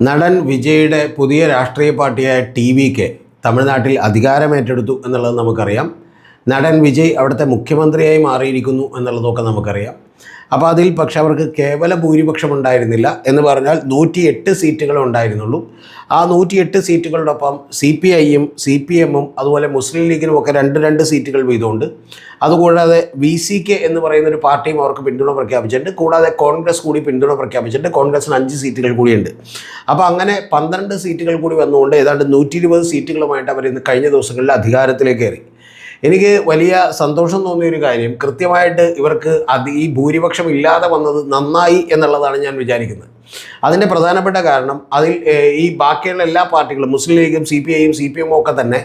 നടൻ വിജയുടെ പുതിയ രാഷ്ട്രീയ പാർട്ടിയായ TVK തമിഴ്നാട്ടിൽ അധികാരമേറ്റെടുത്തു എന്നുള്ളത് നമുക്കറിയാം. നടൻ വിജയ് അവിടുത്തെ മുഖ്യമന്ത്രിയായി മാറിയിരിക്കുന്നു എന്നുള്ളതൊക്കെ നമുക്കറിയാം. അപ്പോൾ അതിൽ പക്ഷേ അവർക്ക് കേവല ഭൂരിപക്ഷം ഉണ്ടായിരുന്നില്ല എന്ന് പറഞ്ഞാൽ 108 സീറ്റുകളെ ഉണ്ടായിരുന്നുള്ളൂ. ആ 108 സീറ്റുകളോടൊപ്പം CPIയും CPMും അതുപോലെ മുസ്ലിം ലീഗിനും ഒക്കെ രണ്ട് സീറ്റുകൾ വീതമുണ്ട്. അതുകൂടാതെ VCK എന്ന് പറയുന്നൊരു പാർട്ടിയും അവർക്ക് പിന്തുണ പ്രഖ്യാപിച്ചിട്ടുണ്ട്. കൂടാതെ കോൺഗ്രസ് കൂടി പിന്തുണ പ്രഖ്യാപിച്ചിട്ടുണ്ട്. കോൺഗ്രസിന് 5 സീറ്റുകൾ കൂടിയുണ്ട്. അപ്പോൾ അങ്ങനെ 12 സീറ്റുകൾ കൂടി വന്നുകൊണ്ട് ഏതാണ്ട് 120 സീറ്റുകളുമായിട്ട് അവർ ഇന്ന് കഴിഞ്ഞ ദിവസങ്ങളിൽ അധികാരത്തിലേക്ക് കയറി. എനിക്ക് വലിയ സന്തോഷം തോന്നിയൊരു കാര്യം, കൃത്യമായിട്ട് ഇവർക്ക് ഈ ഭൂരിപക്ഷം ഇല്ലാതെ വന്നത് നന്നായി എന്നുള്ളതാണ് ഞാൻ വിചാരിക്കുന്നത്. അതിൻ്റെ പ്രധാനപ്പെട്ട കാരണം അതിൽ ഈ ബാക്കിയുള്ള എല്ലാ പാർട്ടികളും മുസ്ലിം ലീഗും CPIയും CPMും ഒക്കെ തന്നെ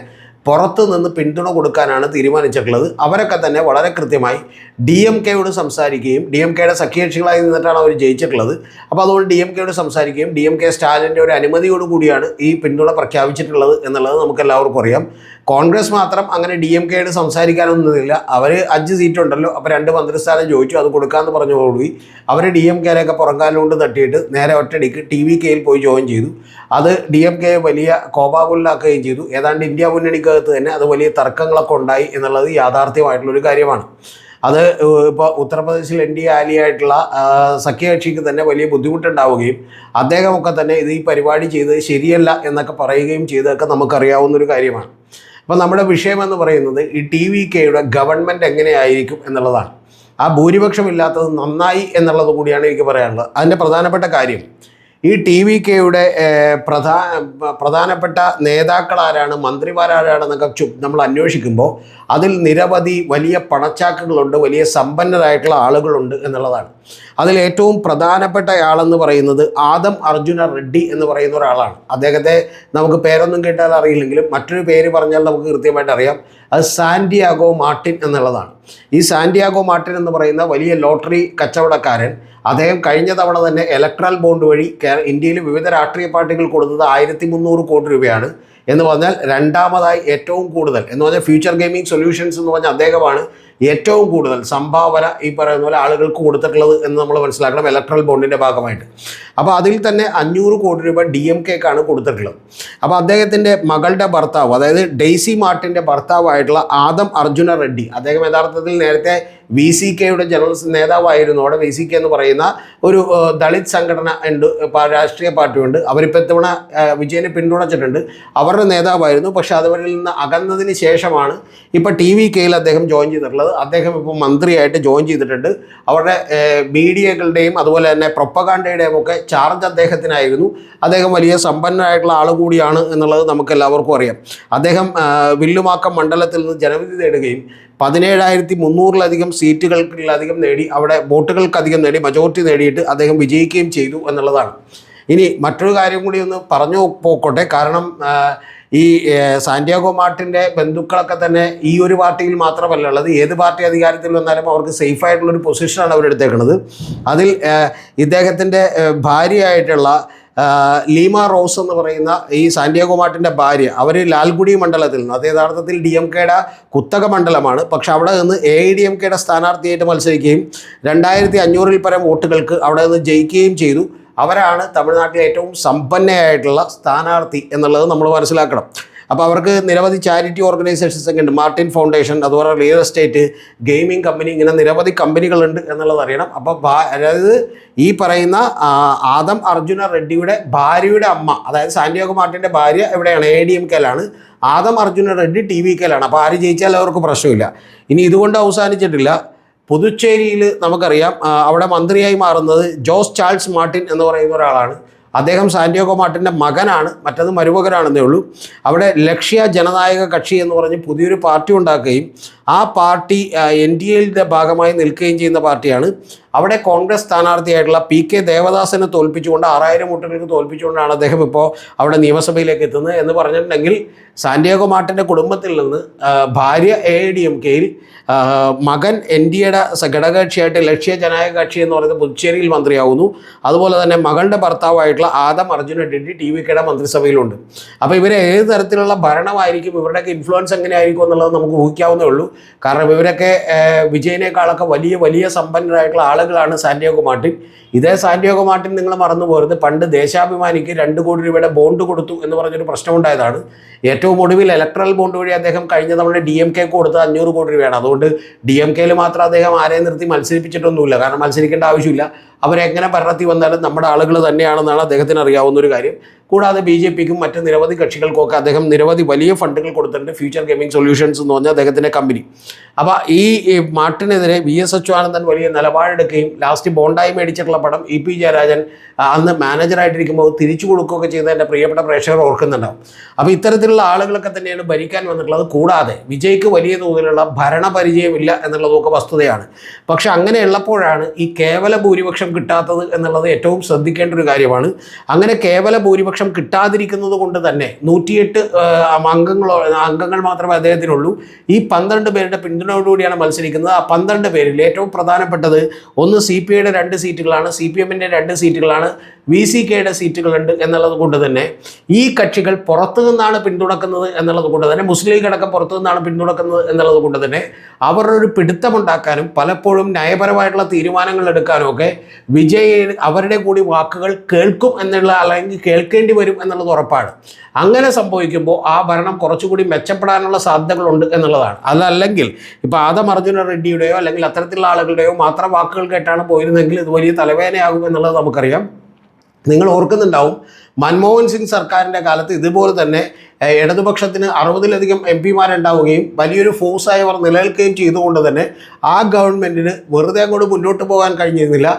പുറത്ത് നിന്ന് പിന്തുണ കൊടുക്കാനാണ് തീരുമാനിച്ചിട്ടുള്ളത്. അവരൊക്കെ തന്നെ വളരെ കൃത്യമായി DMKയോട് സംസാരിക്കുകയും DMKയുടെ സഖ്യകക്ഷികളായി നിന്നിട്ടാണ് അവർ ജയിച്ചിട്ടുള്ളത്. അപ്പോൾ അതുകൊണ്ട് DMKയോട് സംസാരിക്കുകയും DMK സ്റ്റാലിൻ്റെ ഒരു അനുമതിയോട് കൂടിയാണ് ഈ പിന്തുണ പ്രഖ്യാപിച്ചിട്ടുള്ളത് എന്നുള്ളത് നമുക്കെല്ലാവർക്കും അറിയാം. കോൺഗ്രസ് മാത്രം അങ്ങനെ DMKയോട് സംസാരിക്കാനൊന്നുമില്ല. അവർ 5 സീറ്റുണ്ടല്ലോ, അപ്പോൾ 2 മന്ത്രിസ്ഥാനം ചോദിച്ചു, അത് കൊടുക്കാമെന്ന് പറഞ്ഞതോടുകൂടി അവർ DMKയിലൊക്കെ പുറംകാലുകൊണ്ട് തട്ടിയിട്ട് നേരെ ഒറ്റടിക്ക് TVKയിൽ പോയി ജോയിൻ ചെയ്തു. അത് DMKയെ വലിയ കോപാകുലാക്കുകയും ചെയ്തു. ഏതാണ്ട് ഇന്ത്യ മുന്നണിക്കകത്ത് തന്നെ അത് വലിയ തർക്കങ്ങളൊക്കെ ഉണ്ടായി എന്നുള്ളത് യാഥാർത്ഥ്യമായിട്ടുള്ളൊരു കാര്യമാണ്. അത് ഇപ്പോൾ ഉത്തർപ്രദേശിൽ NDA ആലിയായിട്ടുള്ള സഖ്യകക്ഷിക്ക് തന്നെ വലിയ ബുദ്ധിമുട്ടുണ്ടാവുകയും അദ്ദേഹമൊക്കെ തന്നെ ഈ പരിപാടി ചെയ്തത് ശരിയല്ല എന്നൊക്കെ പറയുകയും ചെയ്തതൊക്കെ നമുക്കറിയാവുന്നൊരു കാര്യമാണ്. അപ്പോൾ നമ്മുടെ വിഷയമെന്ന് പറയുന്നത് ഈ TVKയുടെ ഗവൺമെൻറ് എങ്ങനെയായിരിക്കും എന്നുള്ളതാണ്. ആ ഭൂരിപക്ഷമില്ലാത്തത് നന്നായി എന്നുള്ളത് കൂടിയാണ് എനിക്ക് പറയാനുള്ളത്. അതിൻ്റെ പ്രധാനപ്പെട്ട കാര്യം, ഈ TVKയുടെ പ്രധാനപ്പെട്ട നേതാക്കളാരാണ്, മന്ത്രിമാരാരാണെന്നൊക്കെ നമ്മൾ അന്വേഷിക്കുമ്പോൾ അതിൽ നിരവധി വലിയ പണച്ചാക്കുകളുണ്ട്, വലിയ സമ്പന്നരായിട്ടുള്ള ആളുകളുണ്ട് എന്നുള്ളതാണ്. അതിൽ ഏറ്റവും പ്രധാനപ്പെട്ട ആളെന്ന് പറയുന്നത് ആദം അർജുന റെഡ്ഡി എന്ന് പറയുന്ന ഒരാളാണ്. അദ്ദേഹത്തെ നമുക്ക് പേരൊന്നും കേട്ടാൽ അറിയില്ലെങ്കിലും മറ്റൊരു പേര് പറഞ്ഞാൽ നമുക്ക് കൃത്യമായിട്ട് അറിയാം. അത് സാന്റിയാഗോ മാർട്ടിൻ എന്നുള്ളതാണ്. ഈ സാന്റിയാഗോ മാർട്ടിൻ എന്ന് പറയുന്ന വലിയ ലോട്ടറി കച്ചവടക്കാരൻ, അദ്ദേഹം കഴിഞ്ഞ തവണ തന്നെ ഇലക്ട്രൽ ബോണ്ട് വഴി ഇന്ത്യയിൽ വിവിധ രാഷ്ട്രീയ പാർട്ടികൾ കൊടുത്തത് 1300 കോടി രൂപയാണ്. എന്ന് പറഞ്ഞാൽ രണ്ടാമതായി ഏറ്റവും കൂടുതൽ എന്ന് പറഞ്ഞാൽ ഫ്യൂച്ചർ ഗെയിമിംഗ് സൊല്യൂഷൻസ് എന്ന് പറഞ്ഞാൽ അദ്ദേഹമാണ് ഏറ്റവും കൂടുതൽ സംഭാവന ഈ പറയുന്ന പോലെ ആളുകൾക്ക് കൊടുത്തിട്ടുള്ളത് എന്ന് നമ്മൾ മനസ്സിലാക്കണം, ഇലക്ട്രൽ ബോണ്ടിൻ്റെ ഭാഗമായിട്ട്. അപ്പോൾ അതിൽ തന്നെ 500 കോടി രൂപ DMKക്കാണ് കൊടുത്തിട്ടുള്ളത്. അപ്പോൾ അദ്ദേഹത്തിൻ്റെ മകളുടെ ഭർത്താവ്, അതായത് ഡെയ്സി മാർട്ടിൻ്റെ ഭർത്താവായിട്ടുള്ള ആദം അർജുന റെഡ്ഡി, അദ്ദേഹം യഥാർത്ഥത്തിൽ നേരത്തെ VCKയുടെ ജനറൽ നേതാവായിരുന്നു. അവിടെ VCK എന്ന് പറയുന്ന ഒരു ദളിത് സംഘടന ഉണ്ട്, രാഷ്ട്രീയ പാർട്ടിയുണ്ട്. അവരിപ്പോൾ ഇത്തവണ വിജയനെ പിന്തുണച്ചിട്ടുണ്ട്. അവരുടെ നേതാവായിരുന്നു. പക്ഷേ അവരിൽ നിന്ന് അകന്നതിന് ശേഷമാണ് ഇപ്പോൾ TVKയിൽ അദ്ദേഹം ജോയിൻ ചെയ്തിട്ടുള്ളത്. അദ്ദേഹം ഇപ്പോൾ മന്ത്രിയായിട്ട് ജോയിൻ ചെയ്തിട്ടുണ്ട്. അവരുടെ മീഡിയകളുടെയും അതുപോലെ തന്നെ പ്രൊപ്പഗാൻഡയുടെയും ഒക്കെ ചാർജ് അദ്ദേഹത്തിനായിരുന്നു. അദ്ദേഹം വലിയ സമ്പന്നനായിട്ടുള്ള ആൾ കൂടിയാണ് എന്നുള്ളത് നമുക്ക് എല്ലാവർക്കും അറിയാം. അദ്ദേഹം വില്ലുമാക്കം മണ്ഡലത്തിൽ നിന്ന് ജനവിധി നേടുകയും 17,300-ലധികം സീറ്റുകൾക്കധികം നേടി, അവിടെ വോട്ടുകൾക്കധികം നേടി, മജോറിറ്റി നേടിയിട്ട് അദ്ദേഹം വിജയിക്കുകയും ചെയ്തു എന്നുള്ളതാണ്. ഇനി മറ്റൊരു കാര്യം കൂടി ഒന്ന് പറഞ്ഞു പോക്കോട്ടെ. കാരണം ഈ സാന്റിയാഗോ മാർട്ടിൻ്റെ ബന്ധുക്കളൊക്കെ തന്നെ ഈ ഒരു പാർട്ടിയിൽ മാത്രമല്ല ഉള്ളത്. ഏത് പാർട്ടി അധികാരത്തിൽ വന്നാലും അവർക്ക് സേഫായിട്ടുള്ളൊരു പൊസിഷനാണ് അവരെടുത്തേക്കുന്നത്. അതിൽ ഇദ്ദേഹത്തിൻ്റെ ഭാര്യയായിട്ടുള്ള ലീമ റോസ് എന്ന് പറയുന്ന ഈ സാന്റിയാഗോ മാർട്ടിൻ്റെ ഭാര്യ, അവർ ലാൽഗുഡി മണ്ഡലത്തിൽ നിന്ന്, അത് യഥാർത്ഥത്തിൽ DMKയുടെ കുത്തക മണ്ഡലമാണ്. പക്ഷെ അവിടെ നിന്ന് AIDMKയുടെ സ്ഥാനാർത്ഥിയായിട്ട് മത്സരിക്കുകയും 2500-ൽ പരം വോട്ടുകൾക്ക് അവിടെ നിന്ന് ജയിക്കുകയും ചെയ്തു. അവരാണ് തമിഴ്നാട്ടിലെ ഏറ്റവും സമ്പന്നയായിട്ടുള്ള സ്ഥാനാർത്ഥി എന്നുള്ളത് നമ്മൾ മനസ്സിലാക്കണം. അപ്പോൾ അവർക്ക് നിരവധി ചാരിറ്റി ഓർഗനൈസേഷൻസ് ഒക്കെ ഉണ്ട്. മാർട്ടിൻ ഫൗണ്ടേഷൻ, അതുപോലെ റിയൽ എസ്റ്റേറ്റ്, ഗെയിമിംഗ് കമ്പനി, ഇങ്ങനെ നിരവധി കമ്പനികളുണ്ട് എന്നുള്ളത് അറിയണം. അപ്പോൾ അതായത് ഈ പറയുന്ന ആദം അർജുന റെഡ്ഡിയുടെ ഭാര്യയുടെ അമ്മ, അതായത് സാന്റിയാഗോ മാർട്ടിൻ്റെ ഭാര്യ എവിടെയാണ്? AIDMKയിലാണ്. ആദം അർജുന റെഡ്ഡി TVKയിലാണ്. അപ്പോൾ ആര് ജയിച്ചാലും അവർക്ക് പ്രശ്നമില്ല. ഇനി ഇതുകൊണ്ട് അവസാനിച്ചിട്ടില്ല. പുതുച്ചേരിയിൽ നമുക്കറിയാം അവിടെ മന്ത്രിയായി മാറുന്നത് ജോസ് ചാൾസ് മാർട്ടിൻ എന്ന് പറയുന്ന ഒരാളാണ്. അദ്ദേഹം സാന്റിയാഗോ മാർട്ടിൻ്റെ മകനാണ്, മറ്റത് മരുമകനാണെന്നേ ഉള്ളൂ. അവിടെ ലക്ഷ്യ ജനനായക കക്ഷി എന്ന് പറഞ്ഞ് പുതിയൊരു പാർട്ടി ഉണ്ടാക്കുകയും ആ പാർട്ടി NDAയുടെ ഭാഗമായി നിൽക്കുകയും ചെയ്യുന്ന പാർട്ടിയാണ്. അവിടെ കോൺഗ്രസ് സ്ഥാനാർത്ഥിയായിട്ടുള്ള PK ദേവദാസനെ തോൽപ്പിച്ചുകൊണ്ട് 6000 വോട്ടുകൾക്ക് തോൽപ്പിച്ചുകൊണ്ടാണ് അദ്ദേഹം ഇപ്പോൾ അവിടെ നിയമസഭയിലേക്ക് എത്തുന്നത്. എന്ന് പറഞ്ഞിട്ടുണ്ടെങ്കിൽ സാന്റിയാഗോ മാർട്ടിൻ്റെ കുടുംബത്തിൽ നിന്ന് ഭാര്യ AIDMKയിൽ, മകൻ NDAയുടെ ഘടകകക്ഷിയായിട്ട് ലക്ഷ്യ ജനായക കക്ഷി എന്ന് പറയുന്നത് പുതുച്ചേരിയിൽ മന്ത്രിയാവുന്നു. അതുപോലെ തന്നെ മകളുടെ ഭർത്താവായിട്ടുള്ള ആദം അർജുന റെഡ്ഡി TVKയുടെ മന്ത്രിസഭയിലുണ്ട്. അപ്പോൾ ഇവരെ ഏത് തരത്തിലുള്ള ഭരണമായിരിക്കും, ഇവരുടെയൊക്കെ ഇൻഫ്ലുവൻസ് എങ്ങനെയായിരിക്കും എന്നുള്ളത് നമുക്ക് ഊഹിക്കാവുന്നേ ഉള്ളൂ. കാരണം ഇവരൊക്കെ വിജയനേക്കാളൊക്കെ വലിയ വലിയ സമ്പന്നരായിട്ടുള്ള ആളുകളാണ് സാന്റിയാഗോ മാർട്ടിൻ. ഇതേ സാന്റിയാഗോ മാർട്ടിൻ നിങ്ങൾ മറന്നു പോരുത്, പണ്ട് ദേശാഭിമാനിക്ക് 2 കോടി രൂപയുടെ ബോണ്ട് കൊടുത്തു എന്ന് പറഞ്ഞൊരു പ്രശ്നമുണ്ടായതാണ്. ഏറ്റവും ഒടുവിൽ ഇലക്ട്രൽ ബോണ്ട് വഴി അദ്ദേഹം കഴിഞ്ഞ തവണ DMK കൊടുത്തത് 500 കോടി രൂപയാണ്. അതുകൊണ്ട് DMKയിൽ മാത്രം അദ്ദേഹം ആരെയും നിർത്തി മത്സരിപ്പിച്ചിട്ടൊന്നുമില്ല, കാരണം മത്സരിക്കേണ്ട ആവശ്യമില്ല. അവരെങ്ങനെ ഭരണത്തിൽ വന്നാലും നമ്മുടെ ആളുകൾ തന്നെയാണെന്നാണ് അദ്ദേഹത്തിന് അറിയാവുന്ന ഒരു കാര്യം. കൂടാതെ BJPക്കും മറ്റ് നിരവധി കക്ഷികൾക്കൊക്കെ അദ്ദേഹം നിരവധി വലിയ ഫണ്ടുകൾ കൊടുത്തിട്ടുണ്ട്. ഫ്യൂച്ചർ ഗെയിമിംഗ് സൊല്യൂഷൻസ് എന്ന് പറഞ്ഞാൽ അദ്ദേഹത്തിൻ്റെ കമ്പനി. അപ്പോൾ ഈ മാർട്ടിനെതിരെ VS അച്യുതാനന്ദൻ വലിയ നിലപാടെടുക്കുകയും ലാസ്റ്റ് ബോണ്ടായി മേടിച്ചിട്ടുള്ള പടം EP ജയരാജൻ അന്ന് മാനേജറായിട്ടിരിക്കുമ്പോൾ തിരിച്ചു കൊടുക്കുകയൊക്കെ ചെയ്ത് എൻ്റെ പ്രിയപ്പെട്ട പ്രേക്ഷകർ ഓർക്കുന്നുണ്ടാവും. അപ്പോൾ ഇത്തരത്തിലുള്ള ആളുകളൊക്കെ തന്നെയാണ് ഭരിക്കാൻ വന്നിട്ടുള്ളത്. കൂടാതെ വിജയ്ക്ക് വലിയ തോതിലുള്ള ഭരണപരിചയമില്ല എന്നുള്ളതൊക്കെ വസ്തുതയാണ്. പക്ഷെ അങ്ങനെയുള്ളപ്പോഴാണ് ഈ കേവല ഭൂരിപക്ഷം കിട്ടാത്തത് എന്നുള്ളത് ഏറ്റവും ശ്രദ്ധിക്കേണ്ട ഒരു കാര്യമാണ്. അങ്ങനെ കേവല ഭൂരിപക്ഷം കിട്ടാതിരിക്കുന്നത് കൊണ്ട് തന്നെ 108 അംഗങ്ങൾ മാത്രമേ അദ്ദേഹത്തിനുള്ളൂ. ഈ 12 പേരുടെ പിന്തുണയോടുകൂടിയാണ് മത്സരിക്കുന്നത്. ആ 12 പേരിൽ ഏറ്റവും പ്രധാനപ്പെട്ടത് ഒന്ന് CPIയുടെ 2 സീറ്റുകളാണ്, CPMൻ്റെ 2 സീറ്റുകളാണ്, VCKയുടെ സീറ്റുകളുണ്ട് എന്നുള്ളത് കൊണ്ട് തന്നെ ഈ കക്ഷികൾ പുറത്തു നിന്നാണ് പിന്തുണക്കുന്നത് എന്നുള്ളത് കൊണ്ട് തന്നെ, മുസ്ലിം ലീഗ് അടക്കം പുറത്തു നിന്നാണ് പിന്തുണക്കുന്നത് എന്നുള്ളത് കൊണ്ട് തന്നെ അവരുടെ ഒരു പിടുത്തമുണ്ടാക്കാനും പലപ്പോഴും നയപരമായിട്ടുള്ള തീരുമാനങ്ങൾ എടുക്കാനും ഒക്കെ വിജയ് അവരുടെ കൂടി വാക്കുകൾ കേൾക്കും എന്നുള്ള, അല്ലെങ്കിൽ കേൾക്കേണ്ടി വരും എന്നുള്ളത് ഉറപ്പാണ്. അങ്ങനെ സംഭവിക്കുമ്പോൾ ആ ഭരണം കുറച്ചുകൂടി മെച്ചപ്പെടാനുള്ള സാധ്യതകളുണ്ട് എന്നുള്ളതാണ്. അതല്ലെങ്കിൽ ഇപ്പോൾ ആദം അർജുന റെഡ്ഡിയുടെയോ അല്ലെങ്കിൽ അത്തരത്തിലുള്ള ആളുകളുടെയോ മാത്രം വാക്കുകൾ കേട്ടാണ് പോയിരുന്നെങ്കിൽ ഇത് വലിയ തലവേദനയാകും എന്നുള്ളത് നമുക്കറിയാം. നിങ്ങൾ ഓർക്കുന്നുണ്ടാവും, മൻമോഹൻ സിംഗ് സർക്കാരിൻ്റെ കാലത്ത് ഇതുപോലെ തന്നെ ഇടതുപക്ഷത്തിന് 60-ലധികം MP മാരുണ്ടാവുകയും വലിയൊരു ഫോഴ്സായി അവർ നിലനിൽക്കുകയും ചെയ്തുകൊണ്ട് തന്നെ ആ ഗവൺമെൻറ്റിന് വെറുതെ അങ്ങോട്ട് മുന്നോട്ട് പോകാൻ കഴിഞ്ഞിരുന്നില്ല.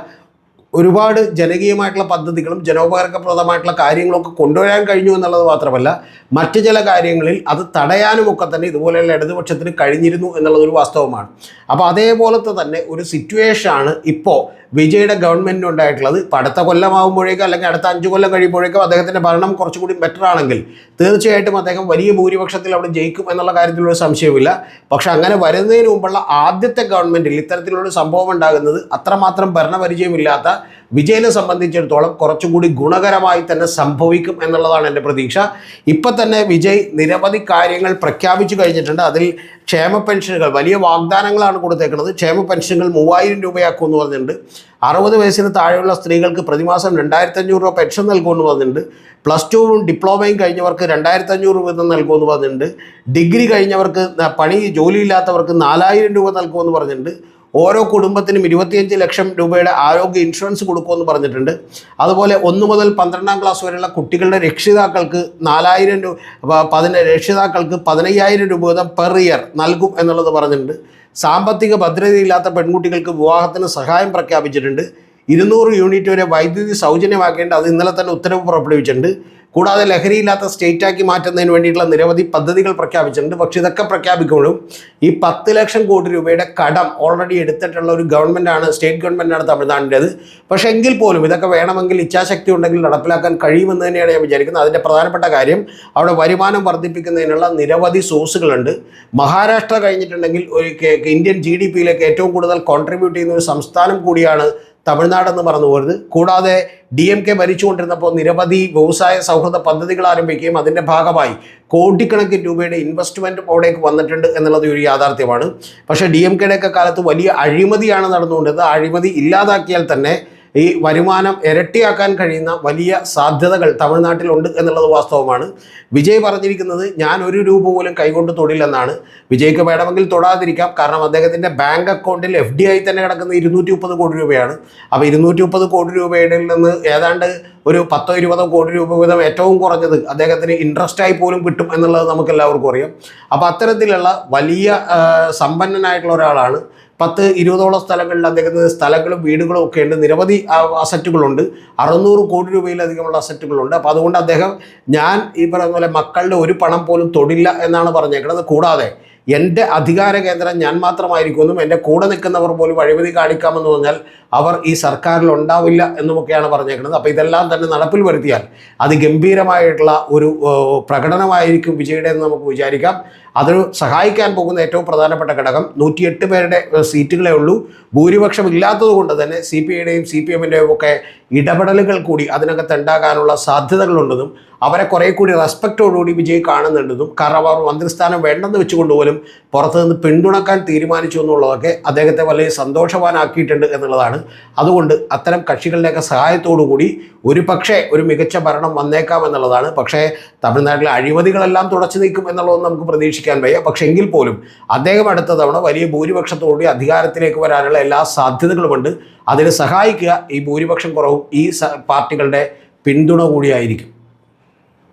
ഒരുപാട് ജനകീയമായിട്ടുള്ള പദ്ധതികളും ജനോപകാരപ്രദമായിട്ടുള്ള കാര്യങ്ങളൊക്കെ കൊണ്ടുവരാൻ കഴിഞ്ഞു എന്നുള്ളത് മാത്രമല്ല, മറ്റ് ചില കാര്യങ്ങളിൽ അത് തടയാനുമൊക്കെ തന്നെ ഇതുപോലെയുള്ള ഇടതുപക്ഷത്തിന് കഴിഞ്ഞിരുന്നു എന്നുള്ളതൊരു വാസ്തവമാണ്. അപ്പോൾ അതേപോലത്തെ തന്നെ ഒരു സിറ്റുവേഷനാണ് ഇപ്പോൾ വിജയുടെ ഗവൺമെൻറ്റിന് ഉണ്ടായിട്ടുള്ളത്. ഇപ്പോൾ അടുത്ത കൊല്ലമാകുമ്പോഴേക്കും അല്ലെങ്കിൽ അടുത്ത 5 കൊല്ലം കഴിയുമ്പോഴേക്കും അദ്ദേഹത്തിൻ്റെ ഭരണം കുറച്ചുകൂടി ബെറ്റർ ആണെങ്കിൽ തീർച്ചയായിട്ടും അദ്ദേഹം വലിയ ഭൂരിപക്ഷത്തിൽ അവിടെ ജയിക്കും എന്നുള്ള കാര്യത്തിലൊരു സംശയമില്ല. പക്ഷെ അങ്ങനെ വരുന്നതിന് മുമ്പുള്ള ആദ്യത്തെ ഗവൺമെൻറ്റിൽ ഇത്തരത്തിലുള്ളൊരു സംഭവം ഉണ്ടാകുന്നത് അത്രമാത്രം ഭരണപരിചയമില്ലാത്ത വിജയനെ സംബന്ധിച്ചിടത്തോളം കുറച്ചുകൂടി ഗുണകരമായി തന്നെ സംഭവിക്കും എന്നുള്ളതാണ് എൻ്റെ പ്രതീക്ഷ. ഇപ്പം തന്നെ വിജയ് നിരവധി കാര്യങ്ങൾ പ്രഖ്യാപിച്ചു കഴിഞ്ഞിട്ടുണ്ട്. അതിൽ ക്ഷേമ പെൻഷനുകൾ വലിയ വാഗ്ദാനങ്ങളാണ് കൊടുത്തേക്കുന്നത്. ക്ഷേമ പെൻഷനുകൾ 3000 രൂപയാക്കും എന്ന് പറഞ്ഞിട്ടുണ്ട്. 60 വയസ്സിന് താഴെയുള്ള സ്ത്രീകൾക്ക് പ്രതിമാസം 2500 രൂപ പെൻഷൻ നൽകുമെന്ന് പറഞ്ഞിട്ടുണ്ട്. +2 ഡിപ്ലോമയും കഴിഞ്ഞവർക്ക് 2500 രൂപ നൽകുമെന്ന് പറഞ്ഞിട്ടുണ്ട്. ഡിഗ്രി കഴിഞ്ഞവർക്ക് ജോലിയില്ലാത്തവർക്ക് 4000 രൂപ നൽകുമെന്ന് പറഞ്ഞിട്ടുണ്ട്. ഓരോ കുടുംബത്തിനും 25 ലക്ഷം രൂപയുടെ ആരോഗ്യ ഇൻഷുറൻസ് കൊടുക്കുമെന്ന് പറഞ്ഞിട്ടുണ്ട്. അതുപോലെ 1 മുതൽ 12ാം ക്ലാസ് വരെയുള്ള കുട്ടികളുടെ രക്ഷിതാക്കൾക്ക് 4000 രൂപ, രക്ഷിതാക്കൾക്ക് 15000 രൂപ വീതം പെർ ഇയർ നൽകും എന്നുള്ളത് പറഞ്ഞിട്ടുണ്ട്. സാമ്പത്തിക ഭദ്രതയില്ലാത്ത പെൺകുട്ടികൾക്ക് വിവാഹത്തിന് സഹായം പ്രഖ്യാപിച്ചിട്ടുണ്ട്. 200 യൂണിറ്റ് വരെ വൈദ്യുതി സൗജന്യമാക്കേണ്ട അത് ഇന്നലെ തന്നെ ഉത്തരവ് പുറപ്പെടുവിച്ചിട്ടുണ്ട്. കൂടാതെ ലഹരിയില്ലാത്ത സ്റ്റേറ്റാക്കി മാറ്റുന്നതിന് വേണ്ടിയിട്ടുള്ള നിരവധി പദ്ധതികൾ പ്രഖ്യാപിച്ചിട്ടുണ്ട്. പക്ഷേ ഇതൊക്കെ പ്രഖ്യാപിക്കുമ്പോഴും ഈ 10 ലക്ഷം കോടി രൂപയുടെ കടം ഓൾറെഡി എടുത്തിട്ടുള്ള ഒരു ഗവൺമെൻറ്റാണ്, സ്റ്റേറ്റ് ഗവൺമെൻറ്റാണ് തമിഴ്നാടിൻ്റേത്. പക്ഷേ എങ്കിൽ പോലും ഇതൊക്കെ വേണമെങ്കിൽ ഇച്ഛാശക്തി ഉണ്ടെങ്കിൽ നടപ്പിലാക്കാൻ കഴിയുമെന്ന് തന്നെയാണ് ഞാൻ വിചാരിക്കുന്നത്. അതിൻ്റെ പ്രധാനപ്പെട്ട കാര്യം അവിടെ വരുമാനം വർദ്ധിപ്പിക്കുന്നതിനുള്ള നിരവധി സോഴ്സുകളുണ്ട്. മഹാരാഷ്ട്ര കഴിഞ്ഞിട്ടുണ്ടെങ്കിൽ ഒരു ഇന്ത്യൻ GDPയിലേക്ക് ഏറ്റവും കൂടുതൽ കോൺട്രിബ്യൂട്ട് ചെയ്യുന്ന ഒരു സംസ്ഥാനം കൂടിയാണ് തമിഴ്നാടെന്ന് പറഞ്ഞു പോരുത്. കൂടാതെ DMK ഭരിച്ചുകൊണ്ടിരുന്നപ്പോൾ നിരവധി വ്യവസായ സൗഹൃദ പദ്ധതികൾ ആരംഭിക്കുകയും അതിൻ്റെ ഭാഗമായി കോടിക്കണക്കിന് രൂപയുടെ ഇൻവെസ്റ്റ്മെൻറ്റും അവിടേക്ക് വന്നിട്ടുണ്ട് എന്നുള്ളത് ഒരു യാഥാർത്ഥ്യമാണ്. പക്ഷേ DMKയുടെയൊക്കെ കാലത്ത് വലിയ അഴിമതിയാണ് നടന്നുകൊണ്ടത്. അഴിമതി ഇല്ലാതാക്കിയാൽ തന്നെ ഈ വരുമാനം ഇരട്ടിയാക്കാൻ കഴിയുന്ന വലിയ സാധ്യതകൾ തമിഴ്നാട്ടിലുണ്ട് എന്നുള്ളത് വാസ്തവമാണ്. വിജയ് പറഞ്ഞിരിക്കുന്നത് ഞാൻ 1 രൂപ പോലും കൈകൊണ്ട് തൊടില്ലെന്നാണ്. വിജയ്ക്ക് വേണമെങ്കിൽ തൊടാതിരിക്കാം, കാരണം അദ്ദേഹത്തിൻ്റെ ബാങ്ക് അക്കൗണ്ടിൽ FDI തന്നെ കിടക്കുന്ന 230 കോടി രൂപയാണ്. അപ്പോൾ 230 കോടി രൂപയുടെ നിന്ന് ഏതാണ്ട് ഒരു 10-20 കോടി രൂപ വീതം ഏറ്റവും കുറഞ്ഞത് അദ്ദേഹത്തിന് ഇൻട്രസ്റ്റായി പോലും കിട്ടും എന്നുള്ളത് നമുക്ക് എല്ലാവർക്കും അറിയാം. അപ്പോൾ അത്തരത്തിലുള്ള വലിയ സമ്പന്നനായിട്ടുള്ള ഒരാളാണ്. 10-20ഓളം സ്ഥലങ്ങളിൽ അദ്ദേഹത്തിന് സ്ഥലങ്ങളും വീടുകളും ഒക്കെ ഉണ്ട്. നിരവധി അസറ്റുകളുണ്ട്. 600 കോടി രൂപയിലധികമുള്ള അസറ്റുകളുണ്ട്. അപ്പോൾ അതുകൊണ്ട് അദ്ദേഹം ഞാൻ ഈ പറയുന്ന പോലെ മക്കളുടെ ഒരു പണം പോലും തൊടില്ല എന്നാണ് പറഞ്ഞേക്കുന്നത്. കൂടാതെ എൻ്റെ അധികാര കേന്ദ്രം ഞാൻ മാത്രമായിരിക്കുമെന്നും എൻ്റെ കൂടെ നിൽക്കുന്നവർ പോലും അഴിമതി കാണിക്കാമെന്ന് പറഞ്ഞാൽ അവർ ഈ സർക്കാരിൽ ഉണ്ടാവില്ല എന്നുമൊക്കെയാണ് പറഞ്ഞേക്കുന്നത്. അപ്പോൾ ഇതെല്ലാം തന്നെ നടപ്പിൽ വരുത്തിയാൽ അതിഗംഭീരമായിട്ടുള്ള ഒരു പ്രകടനമായിരിക്കും വിജയുടെ എന്ന് നമുക്ക് വിചാരിക്കാം. അത് സഹായിക്കാൻ പോകുന്ന ഏറ്റവും പ്രധാനപ്പെട്ട ഘടകം 108 പേരുടെ സീറ്റുകളേ ഉള്ളൂ. ഭൂരിപക്ഷം ഇല്ലാത്തത് കൊണ്ട് തന്നെ CPIയുടെയും CPMൻ്റെയും ഒക്കെ ഇടപെടലുകൾ കൂടി അതിനകത്ത് ഉണ്ടാകാനുള്ള സാധ്യതകളുണ്ടെന്നും അവരെ കുറേ കൂടി റെസ്പെക്റ്റോടുകൂടി വിജയ് കാണുന്നുണ്ടെന്നും, കാരണം അവർ മന്ത്രിസ്ഥാനം വേണ്ടെന്ന് വെച്ചുകൊണ്ടുപോലും പോലും പുറത്തു നിന്ന് പിന്തുണക്കാൻ തീരുമാനിച്ചു എന്നുള്ളതൊക്കെ അദ്ദേഹത്തെ വലിയ സന്തോഷവാനാക്കിയിട്ടുണ്ട് എന്നുള്ളതാണ്. അതുകൊണ്ട് അത്തരം കക്ഷികളുടെയൊക്കെ സഹായത്തോടു കൂടി ഒരു മികച്ച ഭരണം വന്നേക്കാം എന്നുള്ളതാണ്. പക്ഷേ തമിഴ്നാട്ടിലെ അഴിമതികളെല്ലാം തുടച്ചു നീക്കും എന്നുള്ളതൊന്നും നമുക്ക് പ്രതീക്ഷിക്കാൻ വയ്യ. പക്ഷേ എങ്കിൽ പോലും അദ്ദേഹം അടുത്ത തവണ വലിയ ഭൂരിപക്ഷത്തോടുകൂടി അധികാരത്തിലേക്ക് വരാനുള്ള എല്ലാ സാധ്യതകളുമുണ്ട്. അതിന് സഹായിക്കുക ഈ ഭൂരിപക്ഷം കുറവും ഈ പാർട്ടികളുടെ പിന്തുണ കൂടിയായിരിക്കും.